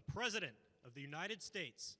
the President of the United States.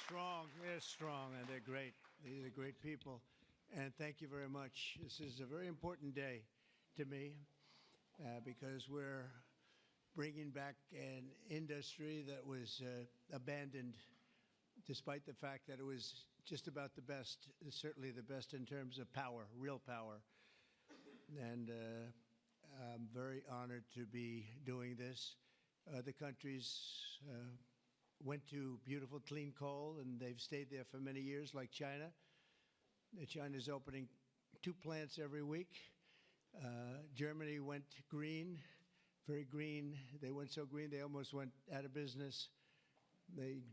Strong, they're strong, and they're great. They're great people, and thank you very much. This is a very important day to me because we're bringing back an industry that was abandoned, despite the fact that it was just about the best, certainly the best in terms of power, real power. And I'm very honored to be doing this. Other countries went to beautiful, clean coal, and they've stayed there for many years, like China. China's opening 2 plants every week. Germany went green, very green. They went so green they almost went out of business.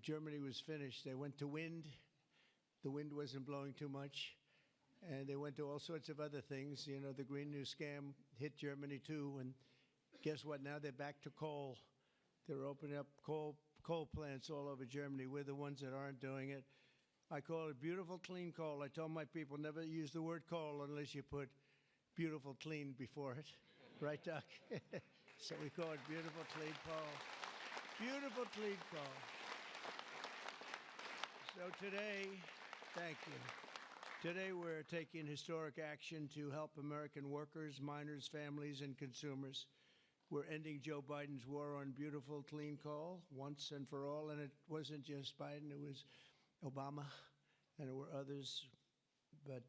Germany was finished. They went to wind. The wind wasn't blowing too much. And they went to all sorts of other things. You know, the Green New Scam hit Germany too. And guess what? Now they're back to coal. They're opening up coal plants all over Germany. We're the ones that aren't doing it. I call it beautiful, clean coal. I told my people never use the word coal unless you put beautiful, clean before it. Right, Doc? So we call it beautiful, clean coal. Beautiful, clean coal. So today, thank you. Today we're taking historic action to help American workers, miners, families, and consumers. We're ending Joe Biden's war on beautiful, clean coal once and for all. And it wasn't just Biden, it was Obama, and there were others. But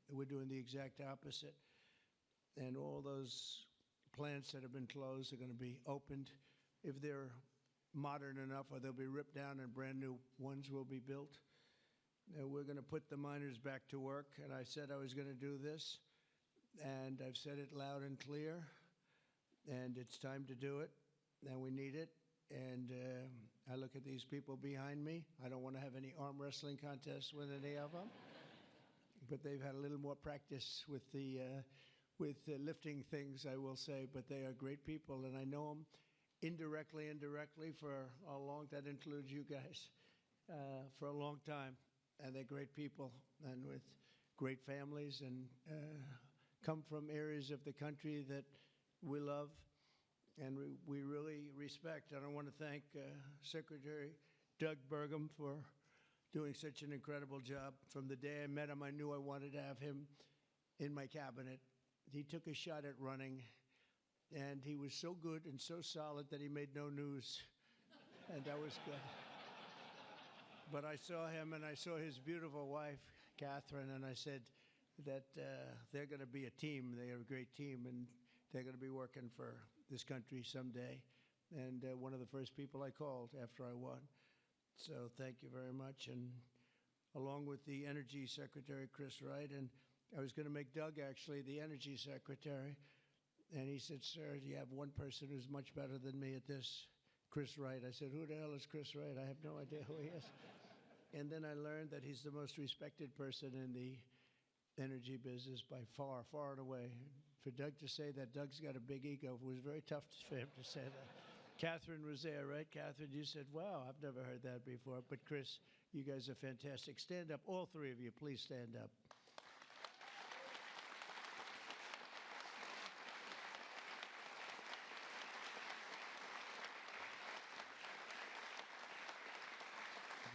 we're doing the exact opposite. And all those plants that have been closed are going to be opened. If they're modern enough, or they'll be ripped down and brand new ones will be built. And we're going to put the miners back to work. And I said I was going to do this. And I've said it loud and clear. And it's time to do it, and we need it. And I look at these people behind me. I don't want to have any arm wrestling contests with any of them, but they've had a little more practice with the lifting things, I will say. But they are great people, and I know them indirectly for a long. That includes you guys for a long time, and they're great people and with great families and come from areas of the country that we love and we really respect. And I want to thank Secretary Doug Burgum for doing such an incredible job. From the day I met him, I knew I wanted to have him in my cabinet. He took a shot at running, and he was so good and so solid that he made no news, and that was good. But I saw him, and I saw his beautiful wife, Catherine, and I said that they're going to be a team. They are a great team, and they're going to be working for this country someday. And one of the first people I called after I won. So thank you very much. And along with the Energy Secretary, Chris Wright, and I was going to make Doug actually the Energy Secretary. And he said, sir, you have one person who's much better than me at this, Chris Wright. I said, who the hell is Chris Wright? I have no idea who he is. And then I learned that he's the most respected person in the energy business by far, far and away. For Doug to say that, Doug's got a big ego. It was very tough for him to say that. Catherine was there, right? Catherine, you said, wow, I've never heard that before. But Chris, you guys are fantastic. Stand up, all three of you, please stand up.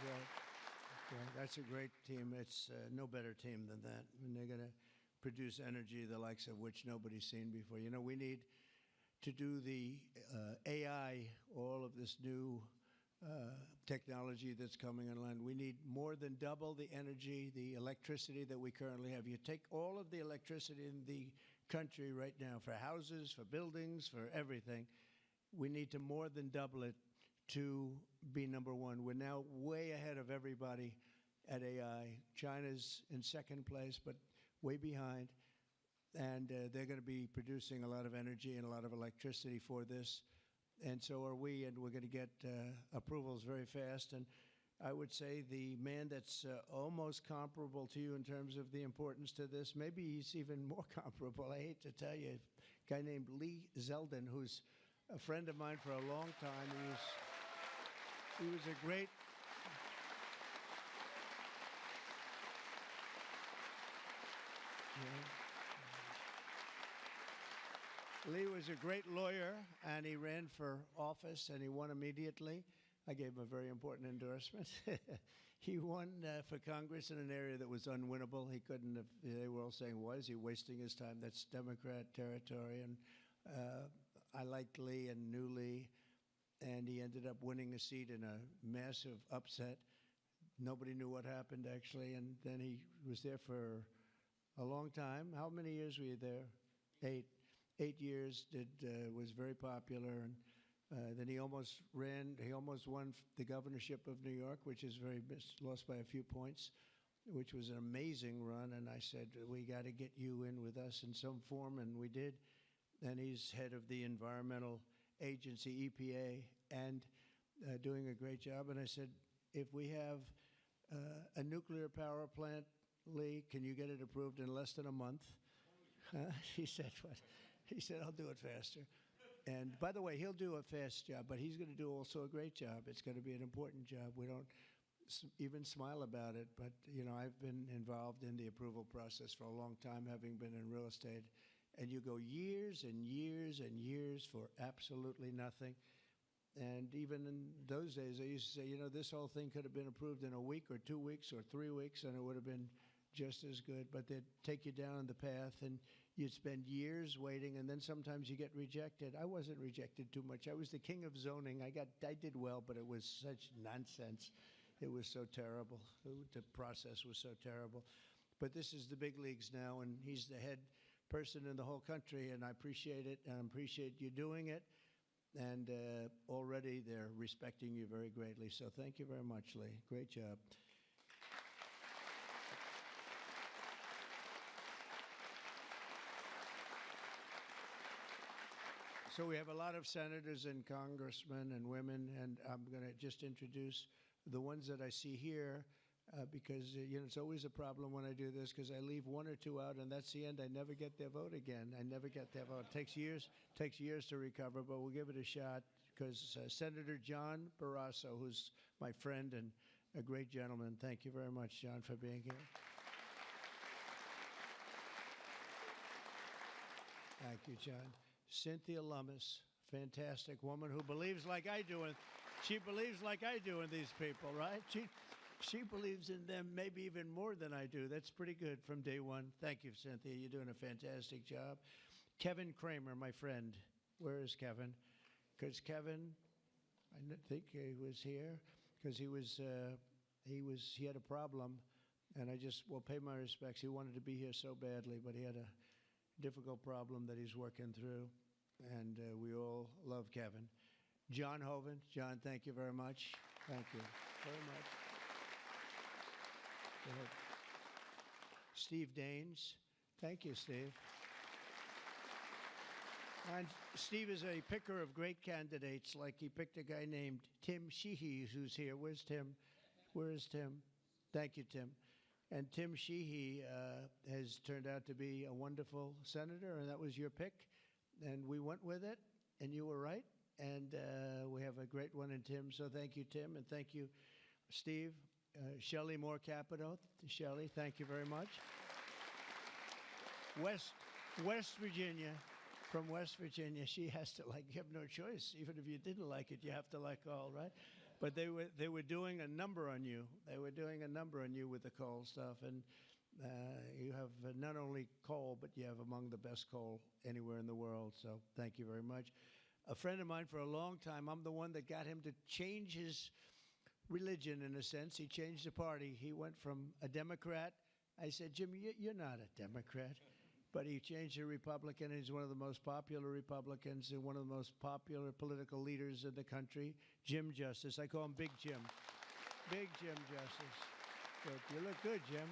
right. Yeah, that's a great team. It's no better team than that. And they're going to produce energy the likes of which nobody's seen before. You know, we need to do the AI, all of this new technology that's coming online. We need more than double the energy, the electricity that we currently have. You take all of the electricity in the country right now for houses, for buildings, for everything. We need to more than double it to be number one. We're now way ahead of everybody at AI. China's in second place, but way behind. And they're going to be producing a lot of energy and a lot of electricity for this. And so are we, and we're going to get approvals very fast. And I would say the man that's almost comparable to you in terms of the importance to this, maybe he's even more comparable, I hate to tell you, a guy named Lee Zeldin, who's a friend of mine for a long time. He was a great... Lee was a great lawyer, and he ran for office, and he won immediately. I gave him a very important endorsement. He won for Congress in an area that was unwinnable. He couldn't have, they were all saying, why is he wasting his time? That's Democrat territory. And I liked Lee and knew Lee, and he ended up winning a seat in a massive upset. Nobody knew what happened, actually, and then he was there for a long time. How many years were you there? 8. 8 years, was very popular, and then he almost won the governorship of New York, which is lost by a few points, which was an amazing run, and I said, we got to get you in with us in some form, and we did, and he's head of the environmental agency, EPA, and doing a great job, and I said, if we have a nuclear power plant, Lee, can you get it approved in less than a month? He said, what? He said, I'll do it faster. And by the way, he'll do a fast job, but he's going to do also a great job. It's going to be an important job. We don't even smile about it, but you know, I've been involved in the approval process for a long time, having been in real estate, and you go years and years and years for absolutely nothing. And even in those days, I used to say, you know, this whole thing could have been approved in a week or 2 weeks or 3 weeks, and it would have been just as good, but they'd take you down the path, and you'd spend years waiting, and then sometimes you get rejected. I wasn't rejected too much. I was the king of zoning. I did well, but it was such nonsense. It was so terrible. The process was so terrible. But this is the big leagues now, and he's the head person in the whole country, and I appreciate it, and I appreciate you doing it. And already they're respecting you very greatly. So thank you very much, Lee. Great job. So we have a lot of senators and congressmen and women, and I'm going to just introduce the ones that I see here because, you know, it's always a problem when I do this because I leave 1 or 2 out, and that's the end. I never get their vote again. I never get their vote. It takes years to recover, but we'll give it a shot because Senator John Barrasso, who's my friend and a great gentleman. Thank you very much, John, for being here. Thank you, John. Cynthia Lummis, fantastic woman who believes like I do, and she believes like I do in these people, right? She believes in them maybe even more than I do. That's pretty good from day one. Thank you, Cynthia. You're doing a fantastic job. Kevin Kramer, my friend. Where is Kevin? Because Kevin, I think he was here because he had a problem, and I just will pay my respects. He wanted to be here so badly, but he had a difficult problem that he's working through, and we all love Kevin. John Hoeven. John, thank you very much. Thank you very much. Go ahead. Steve Daines. Thank you, Steve. And Steve is a picker of great candidates, like he picked a guy named Tim Sheehy, who's here. Where's Tim? Where is Tim? Thank you, Tim. And Tim Sheehy has turned out to be a wonderful senator, and that was your pick. And we went with it, and you were right. And we have a great one in Tim. So thank you, Tim, and thank you, Steve. Shelley Moore Capito. Shelley, thank you very much. West Virginia. From West Virginia. She has to like, you have no choice. Even if you didn't like it, you have to like all, right? But they were doing a number on you. They were doing a number on you with the coal stuff, and you have not only coal, but you have among the best coal anywhere in the world. So thank you very much. A friend of mine for a long time, I'm the one that got him to change his religion in a sense. He changed the party. He went from a Democrat. I said, Jim, you're not a Democrat. But he changed to Republican. He's one of the most popular Republicans and one of the most popular political leaders in the country, Jim Justice. I call him Big Jim. Big Jim Justice. Good. You look good, Jim.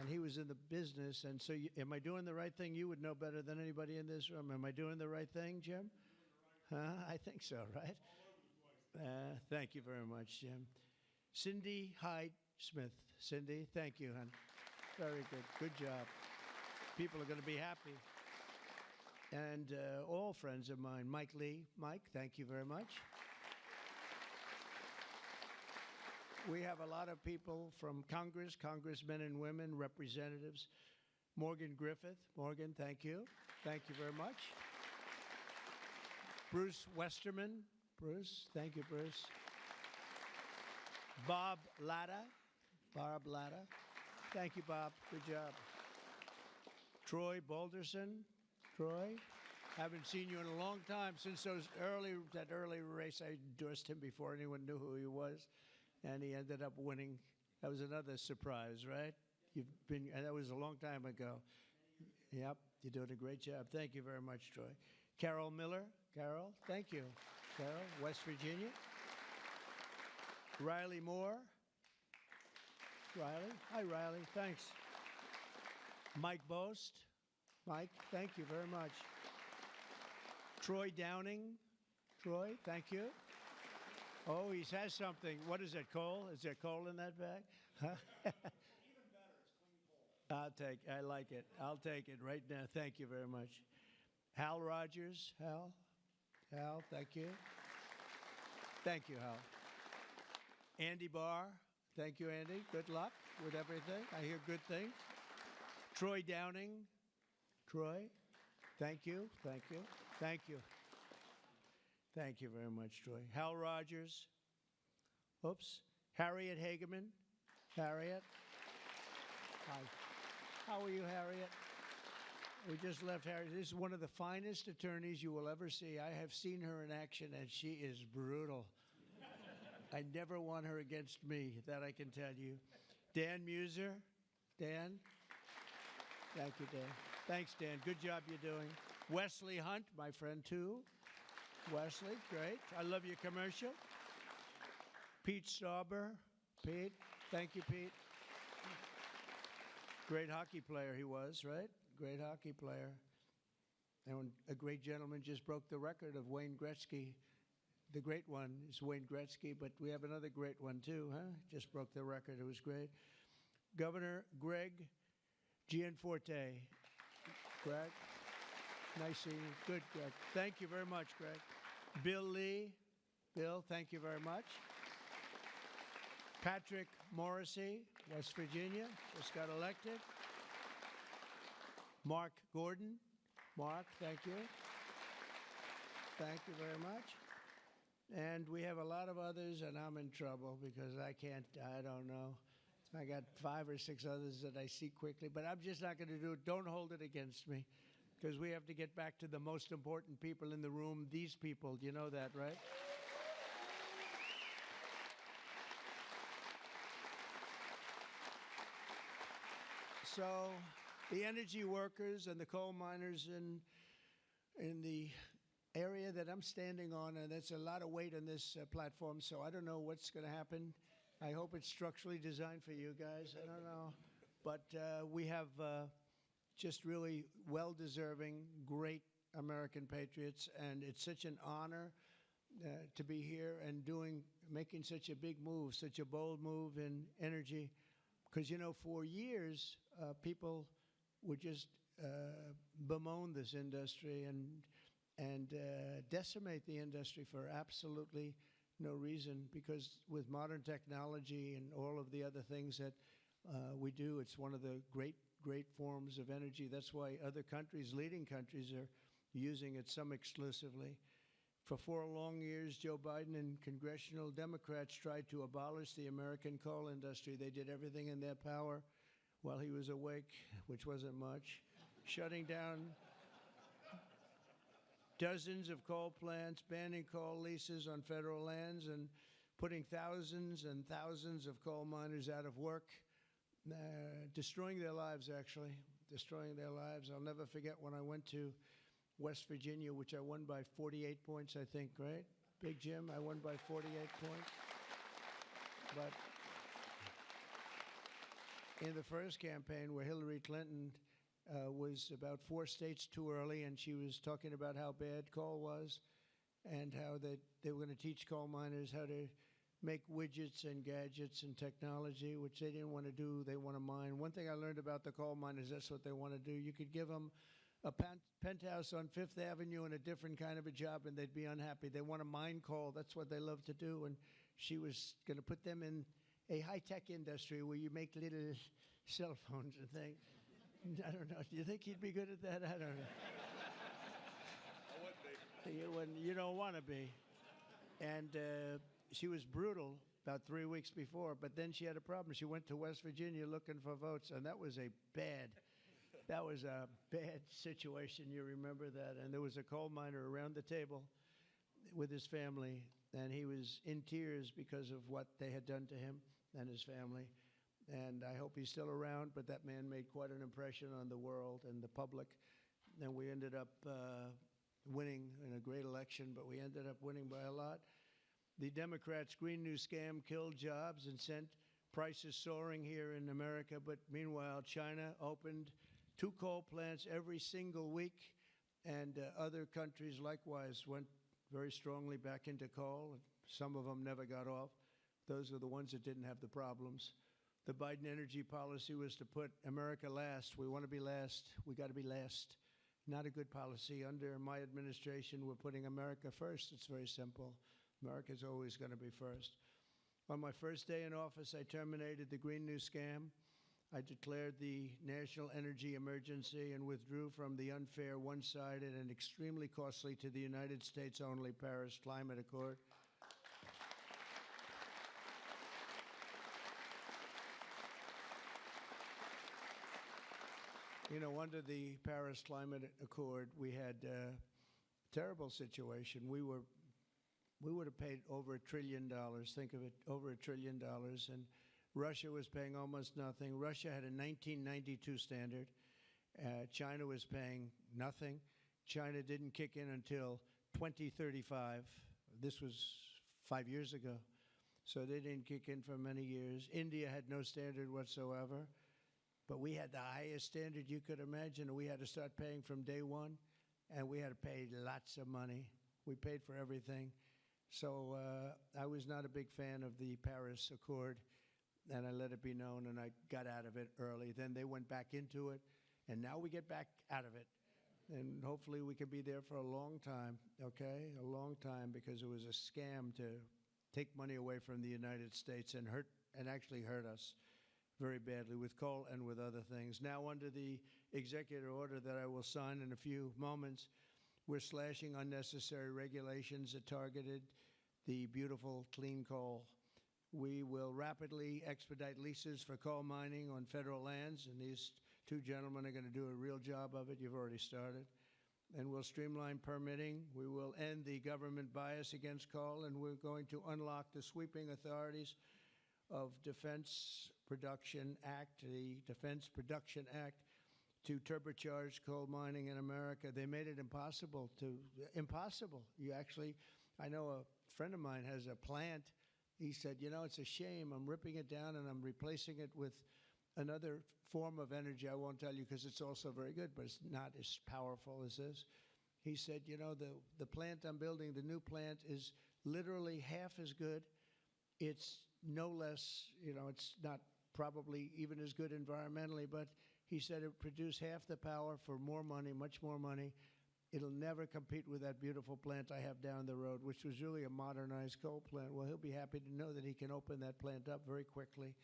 And he was in the business. And so am I doing the right thing? You would know better than anybody in this room. Am I doing the right thing, Jim? Huh? I think so, right? Thank you very much, Jim. Cindy Hyde Smith. Cindy, thank you, hon. Very good. Good job. People are going to be happy. And all friends of mine. Mike Lee. Mike, thank you very much. We have a lot of people from Congress, congressmen and women, representatives. Morgan Griffith. Morgan, thank you. Thank you very much. Bruce Westerman. Bruce, thank you, Bruce. Bob Latta. Bob Latta. Thank you, Bob. Good job. Troy Balderson. Troy, haven't seen you in a long time since that early race. I endorsed him before anyone knew who he was, and he ended up winning. That was another surprise, right? And that was a long time ago. Yep, you're doing a great job. Thank you very much, Troy. Carol Miller. Carol, thank you. Carol, West Virginia. Riley Moore. Riley. Hi, Riley. Thanks. Mike Bost. Mike, thank you very much. Troy Downing. Troy, thank you. Oh, he has something. What is it, coal? Is there coal in that bag? Huh? Even better, it's clean coal. I like it. I'll take it right now. Thank you very much. Hal Rogers. Hal, thank you. Thank you, Hal. Andy Barr. Thank you, Andy. Good luck with everything. I hear good things. Troy Downing. Troy, thank you. Thank you. Thank you. Thank you very much, Troy. Hal Rogers. Oops. Harriet Hageman. Harriet. Hi. How are you, Harriet? We just left Harriet. This is one of the finest attorneys you will ever see. I have seen her in action, and she is brutal. I never want her against me, that I can tell you. Dan Muser. Dan. Thank you, Dan. Thanks, Dan. Good job you're doing. Wesley Hunt, my friend, too. Wesley, great. I love your commercial. Pete Stauber. Pete. Thank you, Pete. Great hockey player he was, right? Great hockey player. And a great gentleman just broke the record of Wayne Gretzky. The great one is Wayne Gretzky, but we have another great one, too, huh? Just broke the record. It was great. Governor Greg Gianforte. Greg, nice seeing you. Good, Greg. Thank you very much, Greg. Bill Lee. Bill, thank you very much. Patrick Morrissey, West Virginia, just got elected. Mark Gordon. Mark, thank you. Thank you very much. And we have a lot of others, and I'm in trouble because I don't know. I got 5 or 6 others that I see quickly, but I'm just not going to do it. Don't hold it against me because we have to get back to the most important people in the room, these people. You know that, right? So the energy workers and the coal miners in the area that I'm standing on, and that's a lot of weight on this platform, so I don't know what's going to happen. I hope it's structurally designed for you guys. I don't know. But we have just really well-deserving, great American patriots, and it's such an honor to be here and making such a big move, such a bold move in energy. Because, you know, for years, people would just bemoan this industry and decimate the industry for absolutely no reason, because with modern technology and all of the other things that we do, it's one of the great forms of energy. That's why other countries, leading countries, are using it, some exclusively. For 4 long years, Joe Biden and congressional Democrats tried to abolish the American coal industry. They did everything in their power while he was awake, which wasn't much, shutting down dozens of coal plants, banning coal leases on federal lands, and putting thousands and thousands of coal miners out of work, destroying their lives, actually, destroying their lives. I'll never forget when I went to West Virginia, which I won by 48 points, I think, right? Big Jim, I won by 48 points. But in the first campaign where Hillary Clinton was about 4 states too early, and she was talking about how bad coal was and how they were going to teach coal miners how to make widgets and gadgets and technology, which they didn't want to do. They want to mine. One thing I learned about the coal miners, that's what they want to do. You could give them a penthouse on Fifth Avenue and a different kind of a job, and they'd be unhappy. They want to mine coal. That's what they love to do. And she was going to put them in a high-tech industry where you make little cell phones and things. I don't know. Do you think he'd be good at that? I don't know. I would be. You don't want to be. And she was brutal about 3 weeks before, but then she had a problem. She went to West Virginia looking for votes, and that was a bad situation. You remember that? And there was a coal miner around the table with his family, and he was in tears because of what they had done to him and his family. And I hope he's still around, but that man made quite an impression on the world and the public. And we ended up winning in a great election, but we ended up winning by a lot. The Democrats' Green New Scam killed jobs and sent prices soaring here in America. But meanwhile, China opened 2 coal plants every single week, and other countries likewise went very strongly back into coal. Some of them never got off. Those are the ones that didn't have the problems. The Biden energy policy was to put America last. We want to be last. We got to be last. Not a good policy. Under my administration, we're putting America first. It's very simple. America's always going to be first. On my first day in office, I terminated the Green New Scam. I declared the national energy emergency and withdrew from the unfair, one-sided, and extremely costly to the United States only Paris Climate Accord. You know, under the Paris Climate Accord, we had a terrible situation. We would have paid over $1 trillion. Think of it, over $1 trillion. And Russia was paying almost nothing. Russia had a 1992 standard. China was paying nothing. China didn't kick in until 2035. This was 5 years ago. So they didn't kick in for many years. India had no standard whatsoever. But we had the highest standard you could imagine, and we had to start paying from day one, and we had to pay lots of money. We paid for everything. So I was not a big fan of the Paris Accord, and I let it be known, and I got out of it early. Then they went back into it, and now we get back out of it. And hopefully we can be there for a long time, okay? A long time, because it was a scam to take money away from the United States and actually hurt us very badly with coal and with other things. Now, under the executive order that I will sign in a few moments, we're slashing unnecessary regulations that targeted the beautiful clean coal. We will rapidly expedite leases for coal mining on federal lands, and these 2 gentlemen are going to do a real job of it. You've already started. And we'll streamline permitting. We will end the government bias against coal, and we're going to unlock the sweeping authorities of Defense Production Act, the Defense Production Act, to turbocharge coal mining in America. They made it impossible. I know a friend of mine has a plant. He said, you know, it's a shame. I'm ripping it down and I'm replacing it with another form of energy. I won't tell you because it's also very good, but it's not as powerful as this. He said, you know, the plant I'm building, the new plant, is literally half as good. It's no less, you know, it's not probably even as good environmentally, but he said it produced half the power for more money, much more money. It'll never compete with that beautiful plant I have down the road, which was really a modernized coal plant. Well, he'll be happy to know that he can open that plant up very quickly,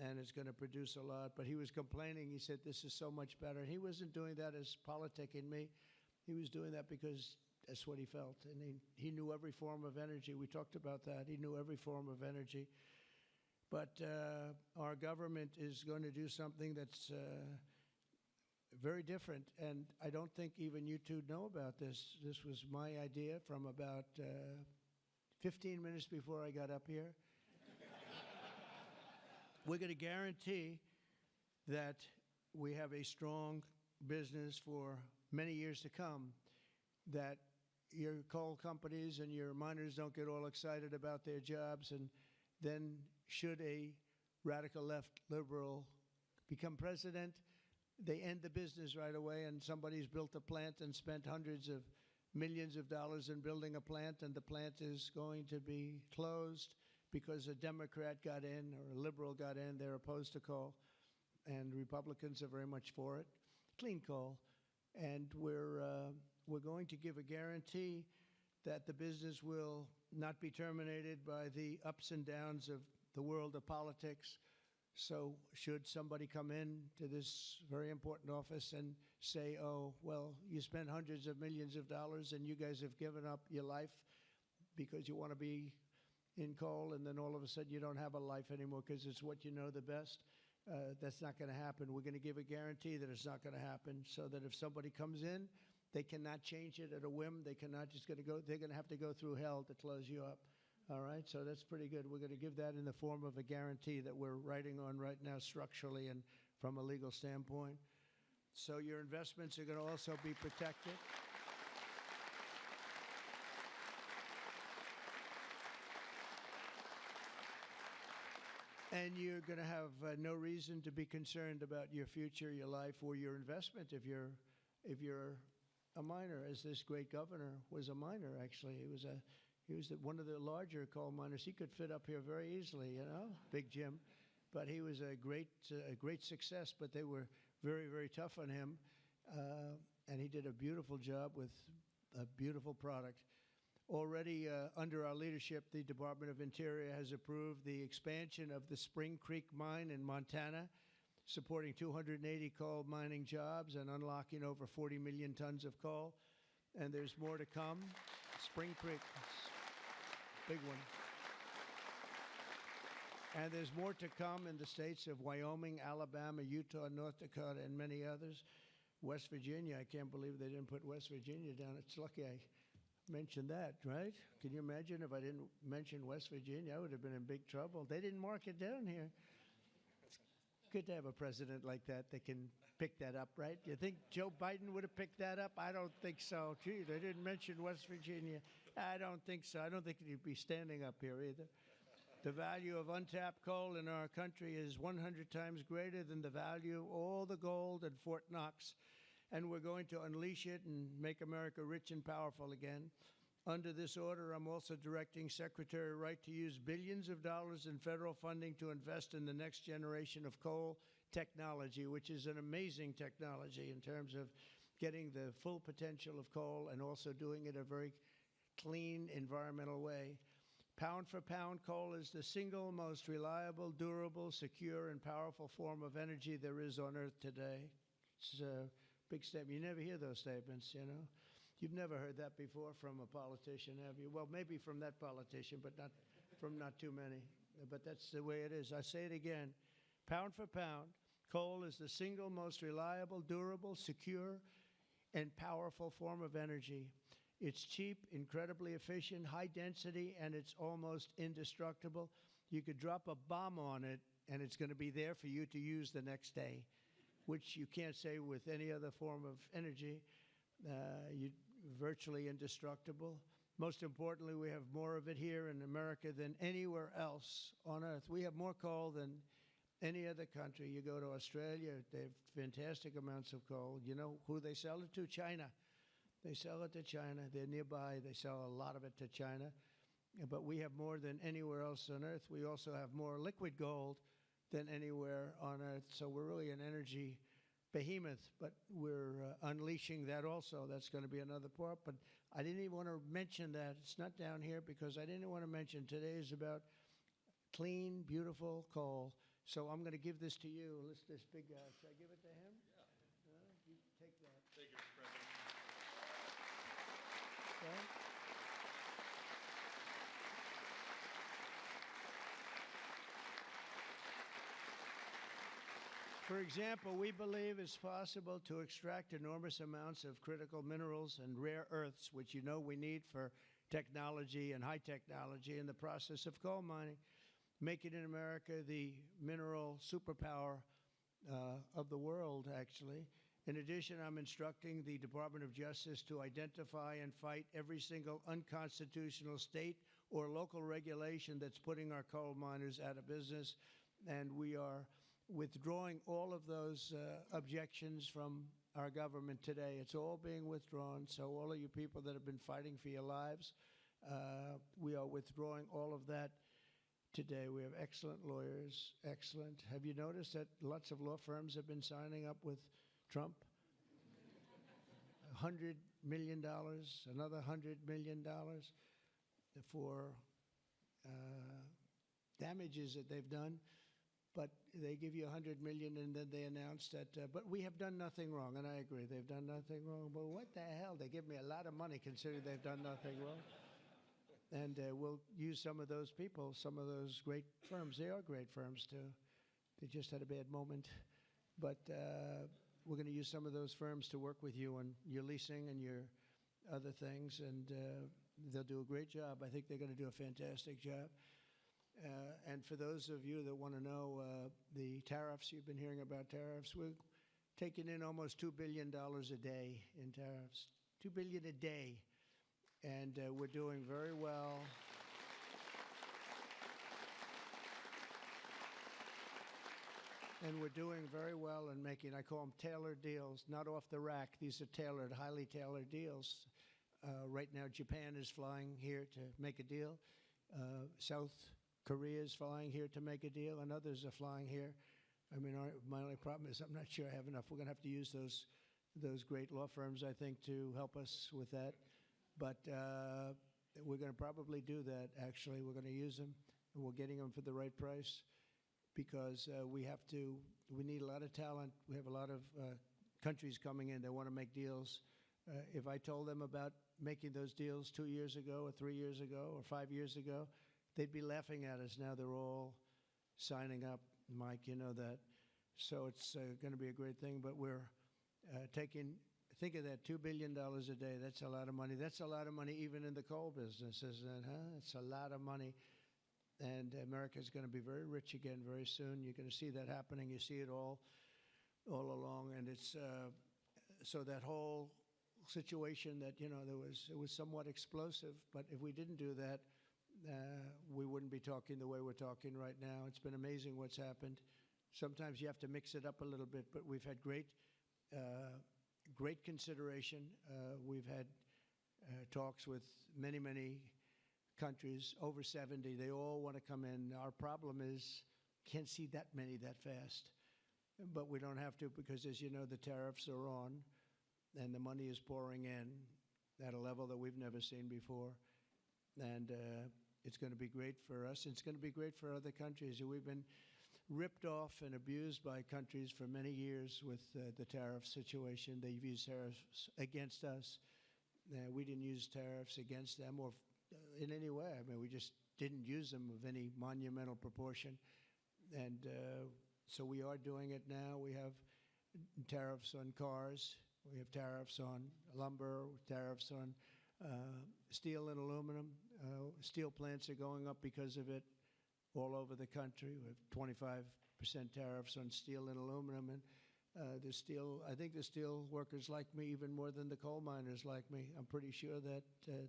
and it's going to produce a lot. But he was complaining. He said, this is so much better. He wasn't doing that as politicking me. He was doing that because That's what he felt. And he knew every form of energy. We talked about that. He knew every form of energy. But our government is going to do something that's very different. And I don't think even you two know about this. This was my idea from about 15 minutes before I got up here. We're going to guarantee that we have a strong business for many years to come, that your coal companies and your miners don't get all excited about their jobs, and then should a radical left liberal become president, they end the business right away, and somebody's built a plant and spent hundreds of millions of dollars in building a plant, and the plant is going to be closed because a Democrat got in or a liberal got in. They're opposed to coal, and Republicans are very much for it. Clean coal. And we're going to give a guarantee that the business will not be terminated by the ups and downs of the world of politics. So should somebody come in to this very important office and say, oh, well, you spent hundreds of millions of dollars and you guys have given up your life because you want to be in coal, and then all of a sudden you don't have a life anymore because it's what you know the best. That's not going to happen. We're going to give a guarantee that it's not going to happen, so that if somebody comes in, they cannot change it at a whim. They cannot just going to go. They're going to have to go through hell to close you up. All right, so that's pretty good. We're going to give that in the form of a guarantee that we're writing on right now structurally and from a legal standpoint. So your investments are going to also be protected. And you're going to have no reason to be concerned about your future, your life, or your investment if you're a miner, as this great governor was a miner. Actually, he was one of the larger coal miners. He could fit up here very easily, you know, Big Jim. But he was a great success. But they were very, very tough on him, and he did a beautiful job with a beautiful product. Already under our leadership, the Department of Interior has approved the expansion of the Spring Creek mine in Montana, supporting 280 coal mining jobs and unlocking over 40 million tons of coal. And there's more to come. Spring Creek, big one. And there's more to come in the states of Wyoming, Alabama, Utah, North Dakota, and many others. West Virginia, I can't believe they didn't put West Virginia down. It's lucky I mentioned that, right? Can you imagine if I didn't mention West Virginia? I would have been in big trouble. They didn't mark it down here. It's good to have a president like that can pick that up, right? You think Joe Biden would have picked that up? I don't think so. Gee, they didn't mention West Virginia. I don't think so. I don't think he'd be standing up here either. The value of untapped coal in our country is 100 times greater than the value of all the gold at Fort Knox. And we're going to unleash it and make America rich and powerful again. Under this order, I'm also directing Secretary Wright to use billions of dollars in federal funding to invest in the next generation of coal technology, which is an amazing technology in terms of getting the full potential of coal and also doing it a very clean, environmental way. Pound for pound, coal is the single most reliable, durable, secure, and powerful form of energy there is on Earth today. It's a big statement. You never hear those statements, you know. You've never heard that before from a politician, have you? Well, maybe from that politician, but not from not too many. But that's the way it is. I say it again. Pound for pound, coal is the single most reliable, durable, secure, and powerful form of energy. It's cheap, incredibly efficient, high density, and it's almost indestructible. You could drop a bomb on it, and it's going to be there for you to use the next day, which you can't say with any other form of energy. You're virtually indestructible. Most importantly, we have more of it here in America than anywhere else on Earth. We have more coal than any other country. You go to Australia, they have fantastic amounts of coal. You know who they sell it to? China. They sell it to China. They're nearby. They sell a lot of it to China. But we have more than anywhere else on Earth. We also have more liquid gold than anywhere on Earth. So we're really an energy behemoth, but we're unleashing that also. That's going to be another part. But I didn't even want to mention that. It's not down here because I didn't want to mention today is about clean, beautiful coal. So I'm going to give this to you. This big guy. Should I give it to him? Yeah. You take that. Thank you, Mr. President. right? For example, we believe it's possible to extract enormous amounts of critical minerals and rare earths, which you know we need for technology and high technology in the process of coal mining, making in America the mineral superpower of the world, actually. In addition, I'm instructing the Department of Justice to identify and fight every single unconstitutional state or local regulation that's putting our coal miners out of business. And we are withdrawing all of those objections from our government today. It's all being withdrawn. So all of you people that have been fighting for your lives, we are withdrawing all of that today. We have excellent lawyers, excellent. Have you noticed that lots of law firms have been signing up with Trump? $100 million, another $100 million for damages that they've done. But they give you $100 million, and then they announce that, but we have done nothing wrong. And I agree, they've done nothing wrong. But what the hell? They give me a lot of money considering they've done nothing wrong. And we'll use some of those people, some of those great firms. They are great firms, too. They just had a bad moment. But we're going to use some of those firms to work with you on your leasing and your other things. And they'll do a great job. I think they're going to do a fantastic job. And for those of you that want to know the tariffs, you've been hearing about tariffs, we're taking in almost $2 billion a day in tariffs. $2 billion a day. And we're doing very well. And we're doing very well in making, I call them tailored deals, not off the rack. These are tailored, highly tailored deals. Right now, Japan is flying here to make a deal. South Korea is flying here to make a deal, and others are flying here. I mean, my only problem is I'm not sure I have enough. We're going to have to use those great law firms, I think, to help us with that. But we're going to probably do that, actually. We're going to use them, and we're getting them for the right price because we need a lot of talent. We have a lot of countries coming in. They want to make deals. If I told them about making those deals 2 years ago or 3 years ago or 5 years ago, they'd be laughing at us. Now they're all signing up. Mike, you know that. So it's going to be a great thing. But we're think of that, $2 billion a day. That's a lot of money. That's a lot of money even in the coal business, isn't it? Huh? It's a lot of money. And America's going to be very rich again very soon. You're going to see that happening. You see it all along. And it's so that whole situation that, you know, it was somewhat explosive. But if we didn't do that, we wouldn't be talking the way we're talking right now. It's been amazing what's happened. Sometimes you have to mix it up a little bit, but we've had great consideration. We've had talks with many, many countries, over 70. They all want to come in. Our problem is can't see that many that fast. But we don't have to because, as you know, the tariffs are on, and the money is pouring in at a level that we've never seen before. And it's going to be great for us. It's going to be great for other countries. We've been ripped off and abused by countries for many years with the tariff situation. They've used tariffs against us. We didn't use tariffs against them or in any way. I mean, we just didn't use them of any monumental proportion. And so we are doing it now. We have tariffs on cars. We have tariffs on lumber, tariffs on steel and aluminum. Steel plants are going up because of it all over the country. We have 25% tariffs on steel and aluminum. And I think the steel workers like me even more than the coal miners like me. I'm pretty sure that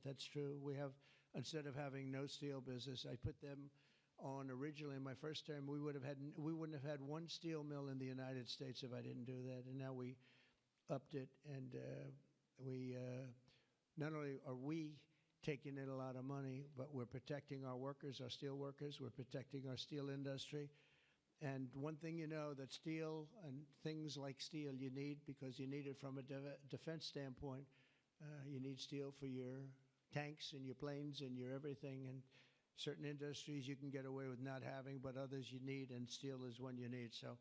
that's true. We have, instead of having no steel business, I put them on originally in my first term. We wouldn't have had one steel mill in the United States if I didn't do that. And now we upped it, and we not only are we taking in a lot of money, but we're protecting our workers, our steel workers. We're protecting our steel industry. And one thing you know, that steel and things like steel you need because you need it from a defense standpoint. You need steel for your tanks and your planes and your everything. And certain industries you can get away with not having, but others you need, and steel is one you need. So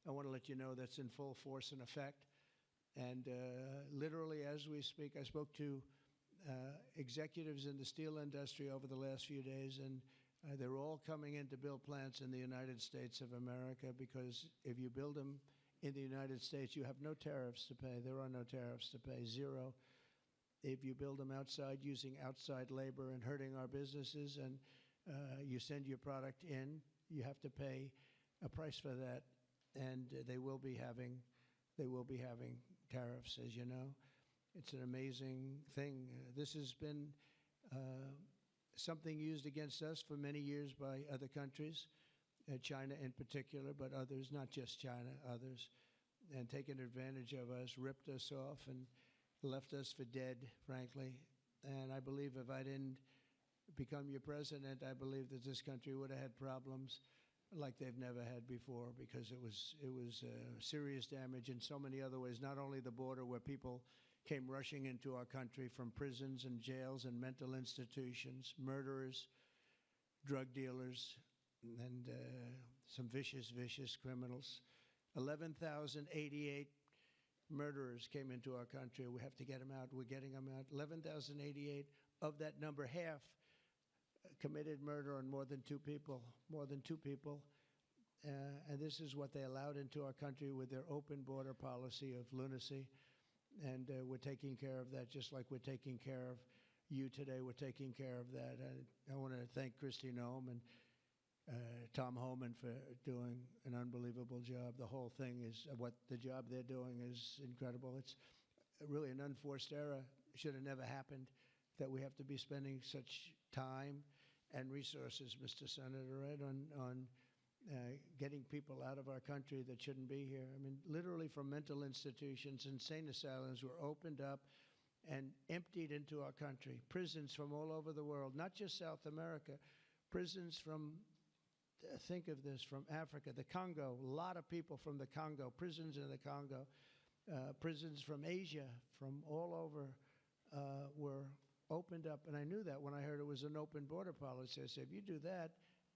I want to let you know that's in full force and effect. And literally as we speak, I spoke to executives in the steel industry over the last few days, and they're all coming in to build plants in the United States of America, because if you build them in the United States, you have no tariffs to pay. There are no tariffs to pay, zero. If you build them outside using outside labor and hurting our businesses, and you send your product in, you have to pay a price for that, and they will be having tariffs, as you know. It's an amazing thing. This has been something used against us for many years by other countries, China in particular, but others, not just China, others, and taken advantage of us, ripped us off, and left us for dead, frankly. And I believe if I didn't become your president, I believe that this country would have had problems like they've never had before, because it was serious damage in so many other ways, not only the border, where people came rushing into our country from prisons and jails and mental institutions, murderers, drug dealers, and some vicious, vicious criminals. 11,088 murderers came into our country. We have to get them out. We're getting them out. 11,088. Of that number, half committed murder on more than two people. And this is what they allowed into our country with their open border policy of lunacy. And we're taking care of that, just like we're taking care of you today. We're taking care of that. I want to thank Kristi Noem and Tom Homan for doing an unbelievable job. The whole thing is, the job they're doing is incredible. It's really an unforced error. It should have never happened, that we have to be spending such time and resources, Mr. Senator, right, on getting people out of our country that shouldn't be here. I mean, literally from mental institutions, insane asylums were opened up and emptied into our country. Prisons from all over the world, not just South America. Prisons from, think of this, from Africa, the Congo, a lot of people from the Congo, prisons in the Congo, prisons from Asia, from all over, were opened up. And I knew that when I heard it was an open border policy. I said, if you do that,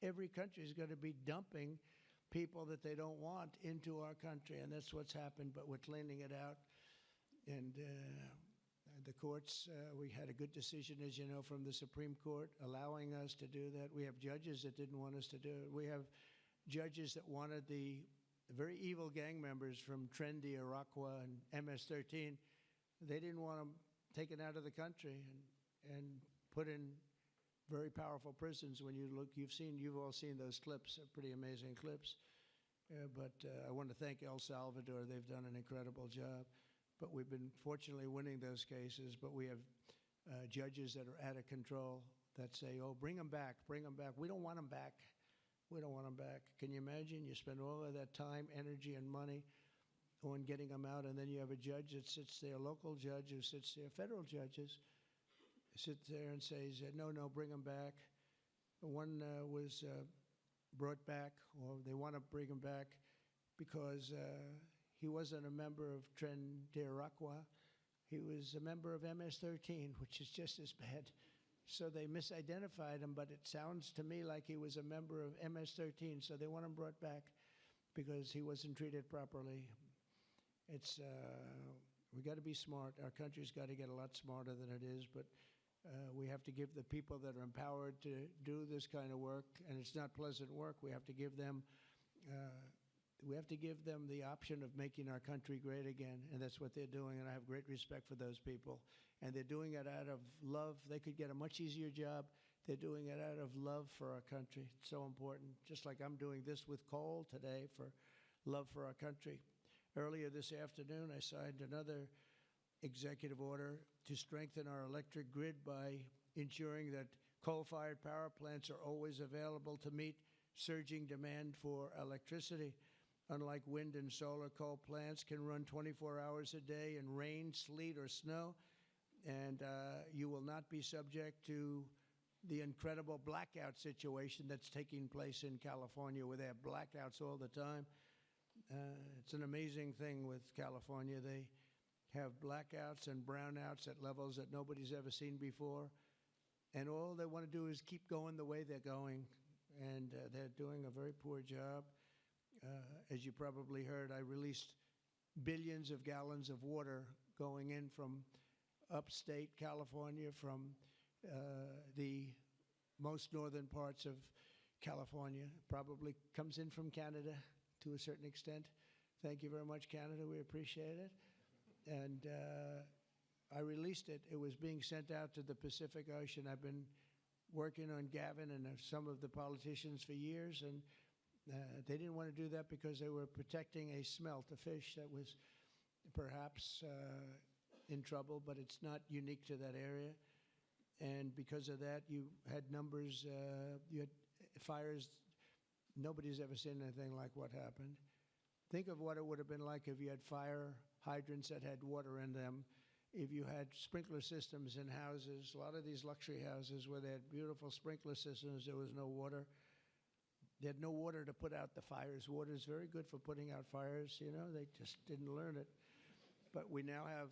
every country is going to be dumping people that they don't want into our country. And that's what's happened, but we're cleaning it out. And the courts, we had a good decision, as you know, from the Supreme Court, allowing us to do that. We have judges that didn't want us to do it. We have judges that wanted the very evil gang members from Trendy, Iroquois, and MS-13. They didn't want them taken out of the country and put in very powerful prisons. When you look, you've all seen those clips, pretty amazing clips. But I want to thank El Salvador. They've done an incredible job. But we've been fortunately winning those cases. But we have judges that are out of control that say, oh, bring them back, bring them back. We don't want them back. We don't want them back. Can you imagine? You spend all of that time, energy, and money on getting them out, and then you have a judge that sits there, a local judge who sits there, federal judges, sit there and says, no, bring them back. One was brought back, or they want to bring him back because he wasn't a member of Tren de Aragua. He was a member of MS-13, which is just as bad. So they misidentified him, but it sounds to me like he was a member of MS-13, so they want him brought back because he wasn't treated properly. It's we got to be smart. Our country's got to get a lot smarter than it is, but we have to give the people that are empowered to do this kind of work, and it's not pleasant work. We have to give them the option of making our country great again, and that's what they're doing, and I have great respect for those people. And they're doing it out of love. They could get a much easier job. They're doing it out of love for our country. It's so important, just like I'm doing this with coal today for love for our country. Earlier this afternoon, I signed another executive order to strengthen our electric grid by ensuring that coal-fired power plants are always available to meet surging demand for electricity. Unlike wind and solar, coal plants can run 24 hours a day in rain, sleet, or snow, and you will not be subject to the incredible blackout situation that's taking place in California, where they have blackouts all the time. It's an amazing thing with California. They have blackouts and brownouts at levels that nobody's ever seen before. And all they want to do is keep going the way they're going. And they're doing a very poor job. As you probably heard, I released billions of gallons of water going in from upstate California, from the most northern parts of California. Probably comes in from Canada to a certain extent. Thank you very much, Canada. We appreciate it. And I released it. It was being sent out to the Pacific Ocean. I've been working on Gavin and some of the politicians for years, and they didn't want to do that because they were protecting a smelt, a fish that was perhaps in trouble, but it's not unique to that area. And because of that, you had numbers, you had fires. Nobody's ever seen anything like what happened. Think of what it would have been like if you had fire hydrants that had water in them, if you had sprinkler systems in houses. A lot of these luxury houses where they had beautiful sprinkler systems, there was no water. They had no water to put out the fires. Water is very good for putting out fires, you know. They just didn't learn it. But we now have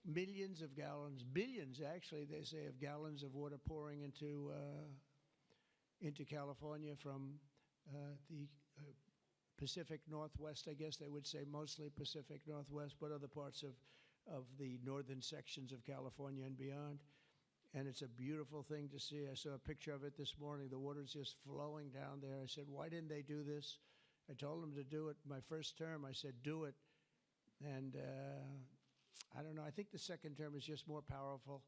millions of gallons, billions actually, they say, of gallons of water pouring into California from the Pacific Northwest, I guess they would say, mostly Pacific Northwest, but other parts of the northern sections of California and beyond. And it's a beautiful thing to see. I saw a picture of it this morning. The water's just flowing down there. I said, why didn't they do this? I told them to do it. My first term, I said, do it. And I don't know. I think the second term is just more powerful.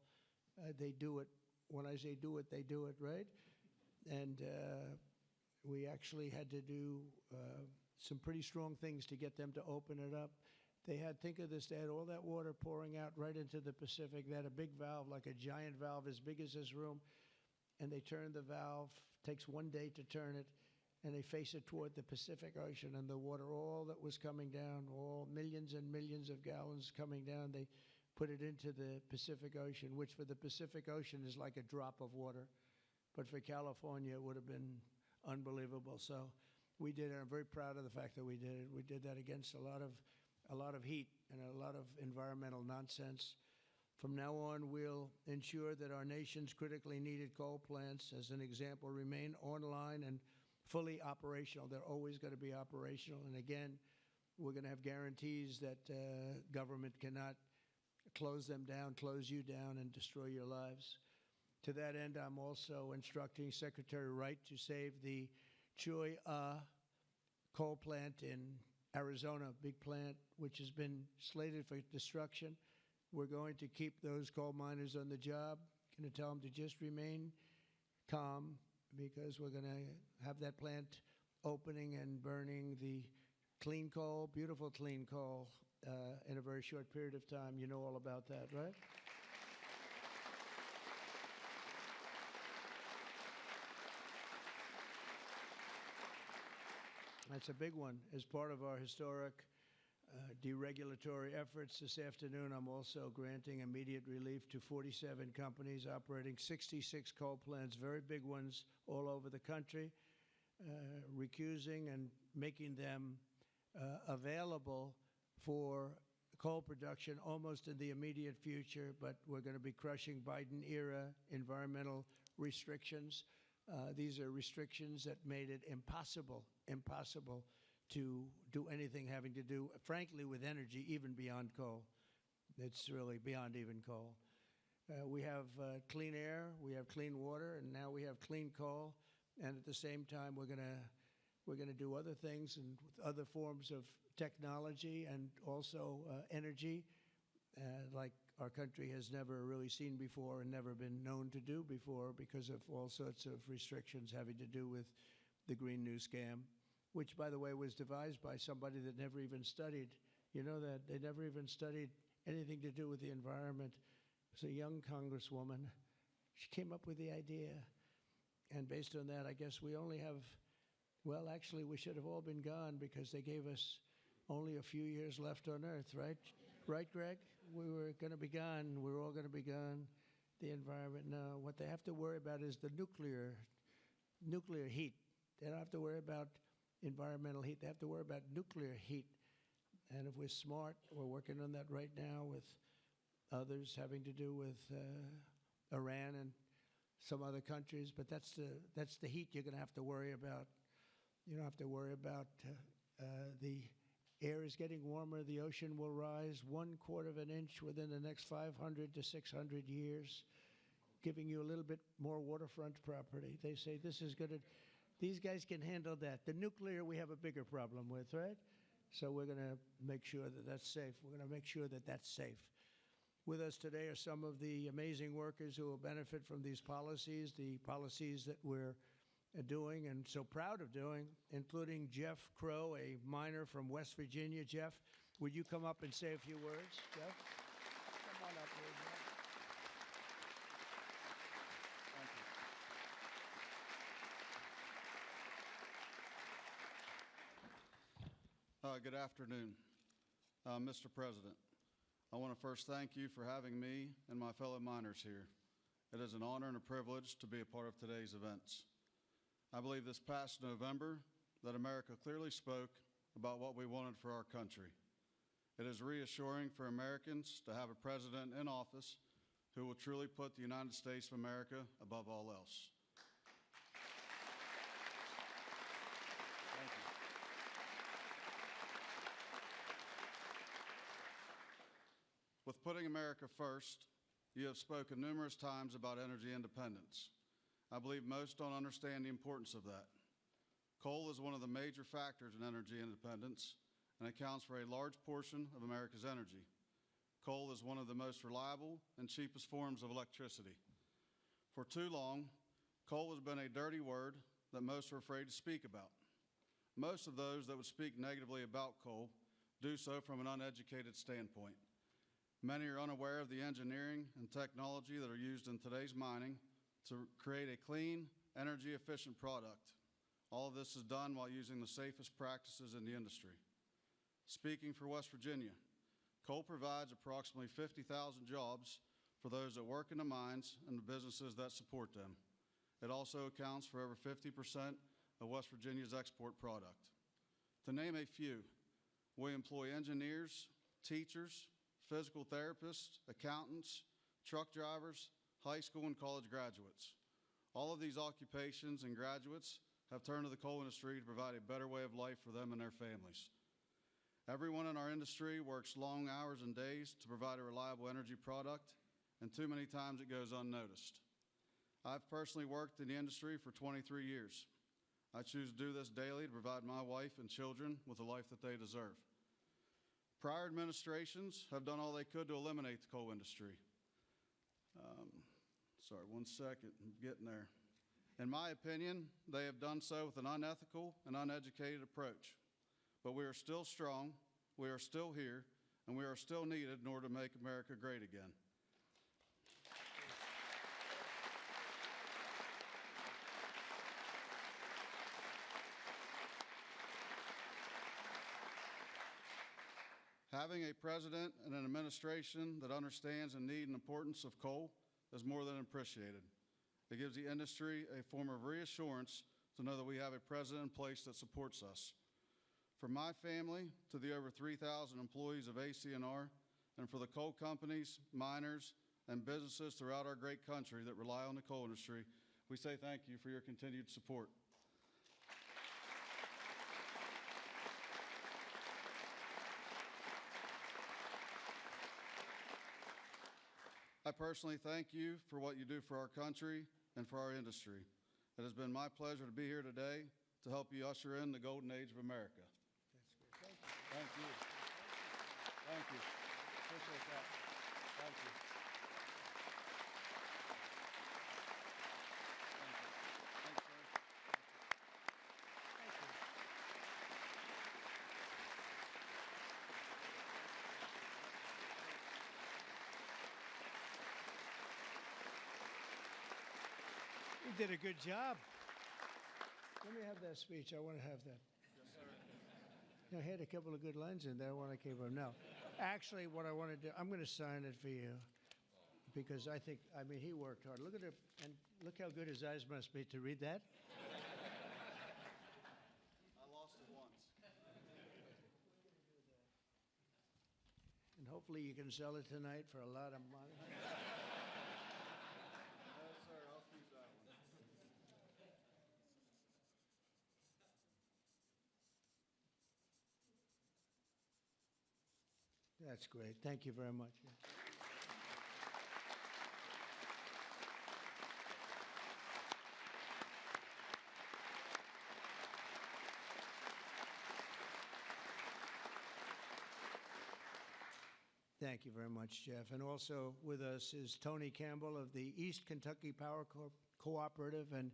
They do it. When I say do it, they do it, right? And we actually had to do some pretty strong things to get them to open it up. They had, think of this, they had all that water pouring out right into the Pacific. They had a big valve, like a giant valve as big as this room, and they turned the valve. Takes one day to turn it, and they face it toward the Pacific Ocean, and the water, all that was coming down, all millions and millions of gallons coming down, they put it into the Pacific Ocean, which for the Pacific Ocean is like a drop of water. But for California, it would have been unbelievable. So we did it. I'm very proud of the fact that we did it. We did that against a lot of heat and a lot of environmental nonsense. From now on, we'll ensure that our nation's critically needed coal plants, as an example, remain online and fully operational. They're always going to be operational. And again, we're going to have guarantees that government cannot close them down, close you down, and destroy your lives. To that end, I'm also instructing Secretary Wright to save the Cholla coal plant in Arizona, big plant, which has been slated for destruction. We're going to keep those coal miners on the job. Going to tell them to just remain calm, because we're going to have that plant opening and burning the clean coal, beautiful clean coal, in a very short period of time. You know all about that, right? That's a big one. As part of our historic deregulatory efforts this afternoon, I'm also granting immediate relief to 47 companies operating 66 coal plants, very big ones all over the country, recusing and making them available for coal production almost in the immediate future. But we're going to be crushing Biden-era environmental restrictions. These are restrictions that made it impossible to do anything having to do, frankly, with energy, even beyond coal. It's really beyond even coal. We have clean air, we have clean water, and now we have clean coal. And at the same time, we're gonna do other things and with other forms of technology and also energy, like our country has never really seen before and never been known to do before, because of all sorts of restrictions having to do with the Green New Scam, which, by the way, was devised by somebody that never even studied. You know that? They never even studied anything to do with the environment. It was a young congresswoman. She came up with the idea. And based on that, I guess we only have, well, actually, we should have all been gone, because they gave us only a few years left on Earth, right? Right, Greg? We were going to be gone. We were all going to be gone. The environment, no. What they have to worry about is the nuclear heat. They don't have to worry about environmental heat. They have to worry about nuclear heat. And if we're smart, we're working on that right now with others having to do with Iran and some other countries. But that's the heat you're going to have to worry about. You don't have to worry about the Air is getting warmer. The ocean will rise 1/4 of an inch within the next 500 to 600 years, giving you a little bit more waterfront property. They say this is going to, these guys can handle that. The nuclear we have a bigger problem with, right? So we're going to make sure that that's safe. We're going to make sure that that's safe. With us today are some of the amazing workers who will benefit from these policies, the policies that we're doing and so proud of doing, including Jeff Crow, a miner from West Virginia. Jeff, would you come up and say a few words? Jeff? Come on up here, Jeff. Good afternoon, Mr. President. I want to first thank you for having me and my fellow miners here. It is an honor and a privilege to be a part of today's events. I believe this past November that America clearly spoke about what we wanted for our country. It is reassuring for Americans to have a president in office who will truly put the United States of America above all else. Thank you. With putting America first, you have spoken numerous times about energy independence. I believe most don't understand the importance of that. Coal is one of the major factors in energy independence and accounts for a large portion of America's energy. Coal is one of the most reliable and cheapest forms of electricity. For too long, coal has been a dirty word that most are afraid to speak about. Most of those that would speak negatively about coal do so from an uneducated standpoint. Many are unaware of the engineering and technology that are used in today's mining to create a clean, energy-efficient product. All of this is done while using the safest practices in the industry. Speaking for West Virginia, coal provides approximately 50,000 jobs for those that work in the mines and the businesses that support them. It also accounts for over 50% of West Virginia's export product. To name a few, we employ engineers, teachers, physical therapists, accountants, truck drivers, high school and college graduates. All of these occupations and graduates have turned to the coal industry to provide a better way of life for them and their families. Everyone in our industry works long hours and days to provide a reliable energy product, and too many times it goes unnoticed. I've personally worked in the industry for 23 years. I choose to do this daily to provide my wife and children with the life that they deserve. Prior administrations have done all they could to eliminate the coal industry. Sorry, 1 second, I'm getting there. In my opinion, they have done so with an unethical and uneducated approach. But we are still strong, we are still here, and we are still needed in order to make America great again. Having a president and an administration that understands the need and importance of coal is more than appreciated. It gives the industry a form of reassurance to know that we have a president in place that supports us. From my family to the over 3,000 employees of ACNR, and for the coal companies, miners, and businesses throughout our great country that rely on the coal industry, we say thank you for your continued support. I personally thank you for what you do for our country and for our industry. It has been my pleasure to be here today to help you usher in the golden age of America. That's great. Thank you. Thank you. Thank you. Appreciate that. Thank you. Thank you. Thanks, sir. Thank you. You did a good job. Let me have that speech. I want to have that. I had a couple of good lines in there when I came up. Now, actually, what I want to do, I'm going to sign it for you because I think, I mean, he worked hard. Look at it, and look how good his eyes must be to read that. I lost it once. And hopefully you can sell it tonight for a lot of money. Yes, sir. I'll keep that one. That's great. Thank you very much. Thank you very much, Jeff. And also with us is Tony Campbell of the East Kentucky Power Cooperative. And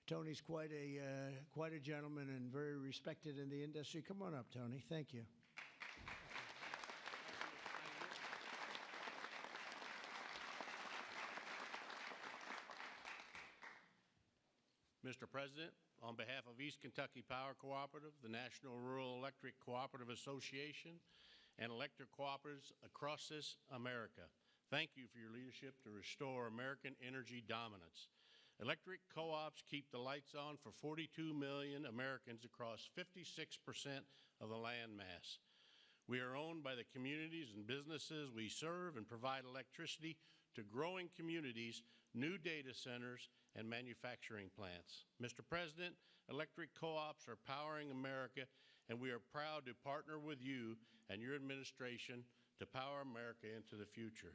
Tony's quite a gentleman and very respected in the industry. Come on up, Tony. Thank you. Mr. President, on behalf of East Kentucky Power Cooperative, the National Rural Electric Cooperative Association, and electric cooperatives across this America, thank you for your leadership to restore American energy dominance. Electric co-ops keep the lights on for 42 million Americans across 56% of the land mass. We are owned by the communities and businesses we serve and provide electricity to growing communities, new data centers, and manufacturing plants. Mr. President, electric co-ops are powering America, and we are proud to partner with you and your administration to power America into the future.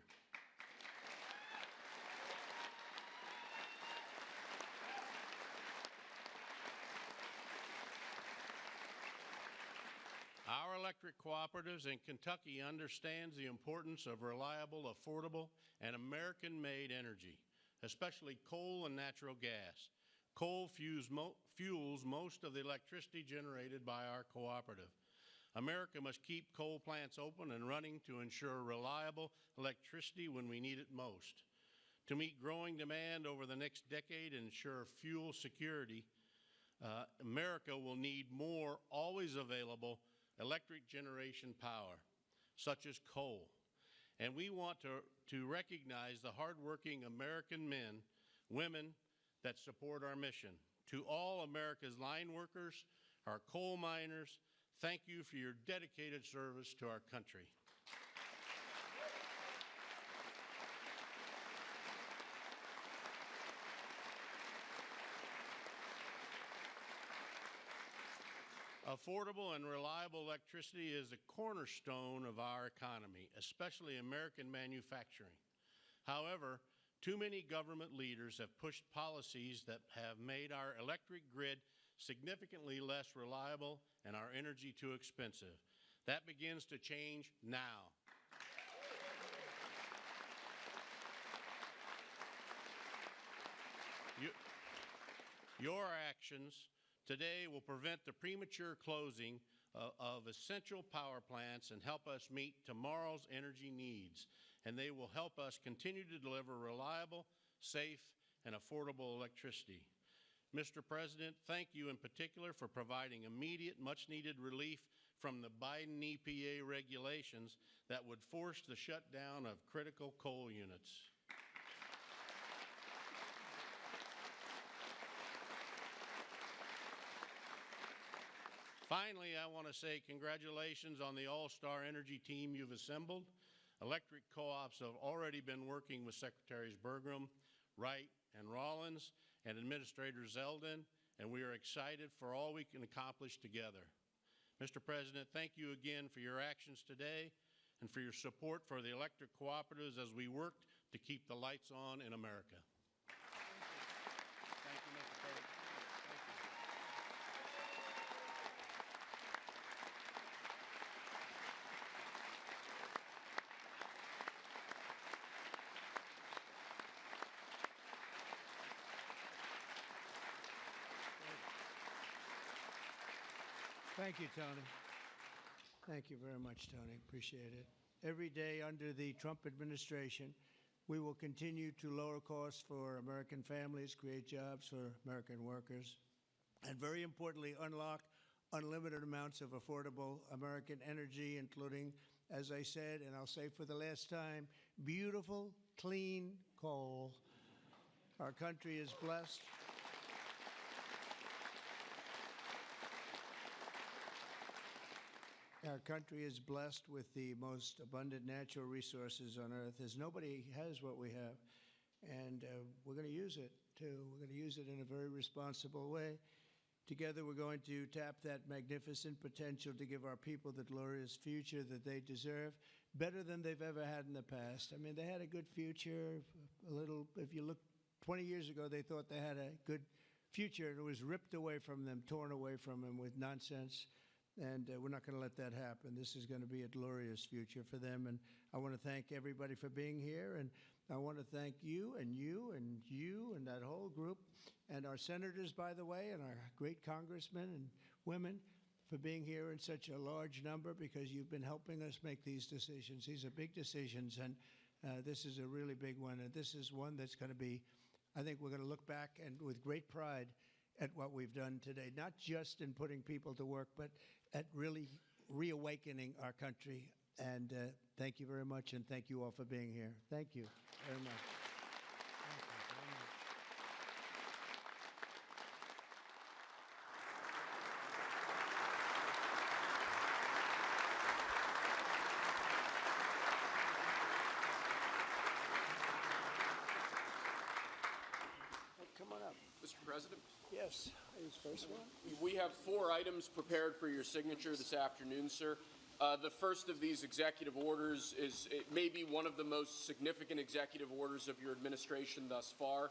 Our electric cooperatives in Kentucky understands the importance of reliable, affordable, and American-made energy, especially coal and natural gas. Coal fuels most of the electricity generated by our cooperative. America must keep coal plants open and running to ensure reliable electricity when we need it most. To meet growing demand over the next decade and ensure fuel security, America will need more always available electric generation power, such as coal. And we want to recognize the hardworking American men, women that support our mission. To all America's line workers, our coal miners, thank you for your dedicated service to our country. Affordable and reliable electricity is the cornerstone of our economy, especially American manufacturing. However, too many government leaders have pushed policies that have made our electric grid significantly less reliable and our energy too expensive. That begins to change now. Your actions today will prevent the premature closing of essential power plants and help us meet tomorrow's energy needs. And they will help us continue to deliver reliable, safe, and affordable electricity. Mr. President, thank you in particular for providing immediate, much-needed relief from the Biden EPA regulations that would force the shutdown of critical coal units. Finally, I want to say congratulations on the all-star energy team you've assembled. Electric co-ops have already been working with Secretaries Burgum, Wright, and Rollins, and Administrator Zeldin, and we are excited for all we can accomplish together. Mr. President, thank you again for your actions today and for your support for the electric cooperatives as we work to keep the lights on in America. Thank you, Mr. President. Thank you, Tony. Thank you very much, Tony. Appreciate it. Every day under the Trump administration, we will continue to lower costs for American families, create jobs for American workers, and very importantly, unlock unlimited amounts of affordable American energy, including, as I said, and I'll say for the last time, beautiful, clean coal. Our country is blessed. Our country is blessed with the most abundant natural resources on earth, as nobody has what we have. And we're going to use it, too. We're going to use it in a very responsible way. Together, we're going to tap that magnificent potential to give our people the glorious future that they deserve. better than they've ever had in the past. I mean, they had a good future. A little, if you look 20 years ago, they thought they had a good future, and it was ripped away from them, torn away from them with nonsense. And we're not going to let that happen. This is going to be a glorious future for them. And I want to thank everybody for being here. And I want to thank you and you and you and that whole group and our senators, by the way, and our great congressmen and women for being here in such a large number, because you've been helping us make these decisions. These are big decisions, and this is a really big one. And this is one that's going to be, I think we're going to look back and with great pride at what we've done today, not just in putting people to work, but at really reawakening our country. And thank you very much, and thank you all for being here. Thank you very much. Thank you very much. Come on up. Mr. President, Yes, who's first one? we have 4 items prepared for your signature this afternoon, sir. The first of these executive orders it may be one of the most significant executive orders of your administration thus far.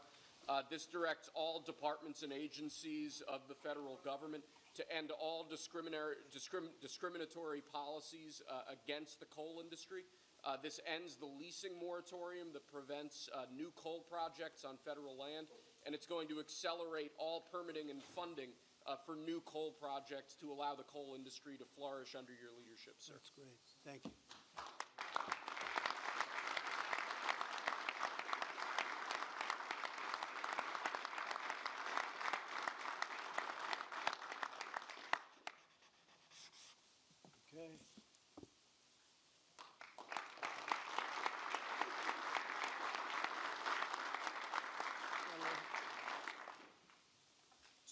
This directs all departments and agencies of the federal government to end all discriminatory policies against the coal industry. This ends the leasing moratorium that prevents new coal projects on federal land, and it's going to accelerate all permitting and funding for new coal projects to allow the coal industry to flourish under your leadership, sir. That's great. Thank you. Okay.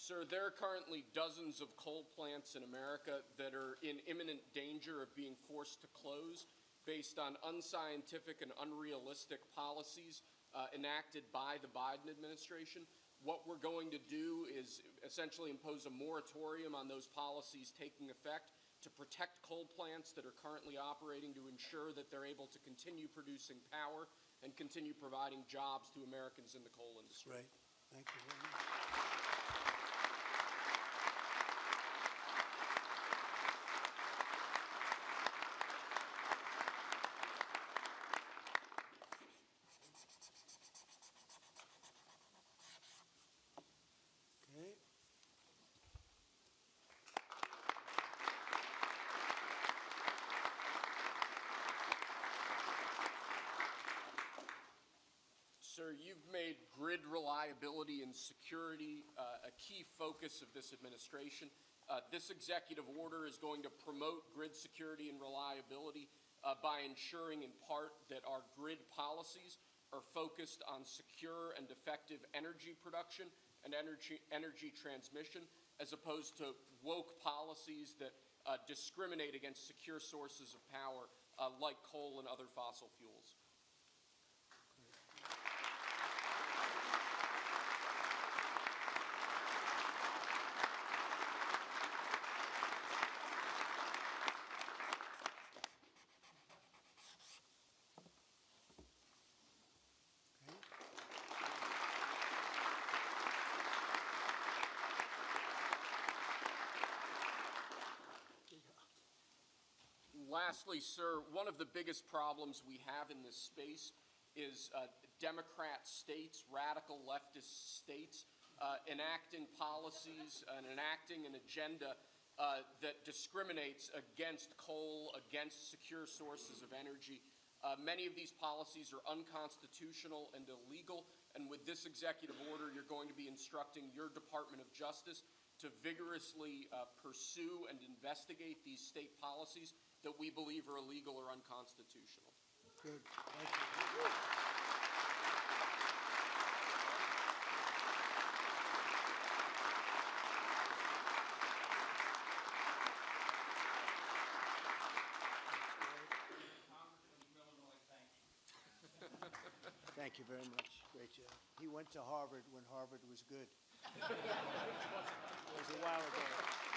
Sir, there are currently dozens of coal plants in America that are in imminent danger of being forced to close based on unscientific and unrealistic policies enacted by the Biden administration. What we're going to do is essentially impose a moratorium on those policies taking effect to protect coal plants that are currently operating, to ensure that they're able to continue producing power and continue providing jobs to Americans in the coal industry. Great. Thank you very much. Okay. Sir, you've made grid reliability and security a key focus of this administration. This executive order is going to promote grid security and reliability by ensuring, in part, that our grid policies are focused on secure and effective energy production and energy transmission, as opposed to woke policies that discriminate against secure sources of power like coal and other fossil fuels. Lastly, sir, one of the biggest problems we have in this space is Democrat states, radical leftist states, enacting policies and enacting an agenda that discriminates against coal, against secure sources of energy. Many of these policies are unconstitutional and illegal, and with this executive order, you're going to be instructing your Department of Justice to vigorously pursue and investigate these state policies that we believe are illegal or unconstitutional. Good. Thank you. Thank you very much. Great job. He went to Harvard when Harvard was good. It was a while ago.